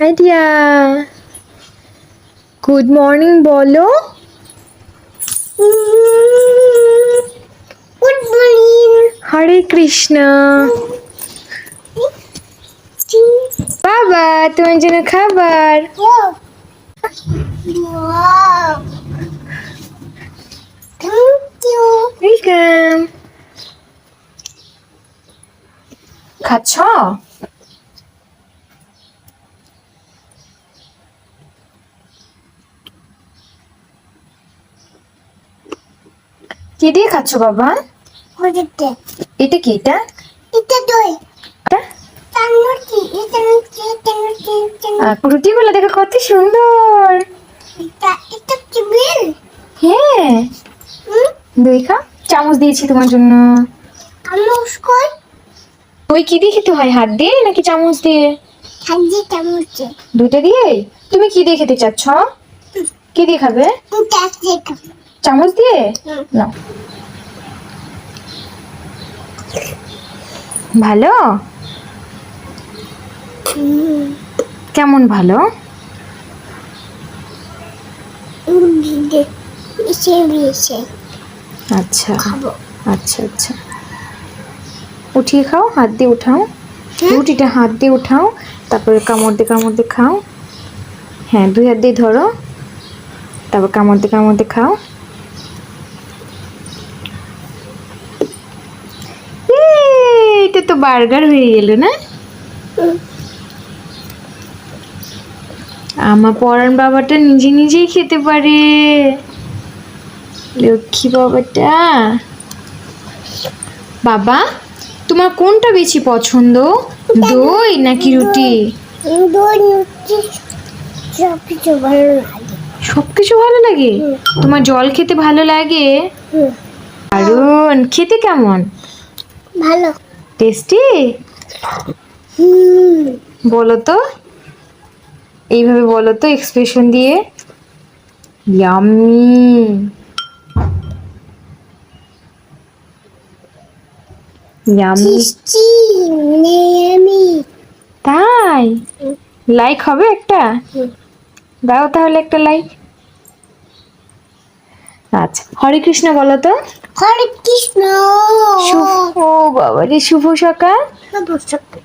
Idea good morning বলো। Good morning. Hare Krishna. বাবা তোমার জন্য খাবার। Wow, thank you. ওয়েলকাম। খাচ্ছ? কি দিয়ে খাচ্ছ বাবা? হঠাৎ এটা কি? এটা এটা দই এটা? টানুটি এটা টানুটি রুটিগুলো দেখো কত সুন্দর। এটা টেবিল। হ্যাঁ দই খাও। চামচ দিয়েছি তোমার জন্য। চামচ কই? দই কি দিয়ে খেতে হয়, হাত দিয়ে নাকি চামচ দিয়ে? খাজি চামচ। দুইটা দিয়ে। তুমি কি দিয়ে খেতে চাচ্ছ? কি দিয়ে খাবে? এটা দেখা। চামচ দিয়ে নাও। ভালো? কেমন ভালো? এসে এসে আচ্ছা খাবো। আচ্ছা আচ্ছা উঠিয়ে খাও, হাত দিয়ে উঠাও। রুটিটা হাত দিয়ে উঠাও, তারপরে কামড় দিয়ে খাও। হ্যাঁ দুই হাত দিয়ে ধরো, তারপর কামড় দিয়ে খাও। এটা তো বার্গার হয়ে গেল না? আমার পরাণ বাবাটা নিজে নিজেই খেতে পারে। লক্ষ্মী বাবাটা। বাবা তোমার কোনটা বেশি পছন্দ, দই নাকি রুটি? দই রুটি সবকিছু ভালো লাগে। সবকিছু ভালো লাগে। তোমার জল খেতে ভালো লাগে? দারুণ। খেতে কেমন? ভালো। টেস্টি? বলো তো, এইভাবে বলো তো, এক্সপ্রেশন দিয়ে। ইয়াম্মি। ইয়াম্মি। টেস্টি নেয়ামি। তাই? লাইক হবে একটা? দাও তাহলে একটা লাইক। আচ্ছা হরে কৃষ্ণ বলো তো। হরে কৃষ্ণ। শুভ, ও বাবা রে, শুভ সকাল। শুভ সকাল।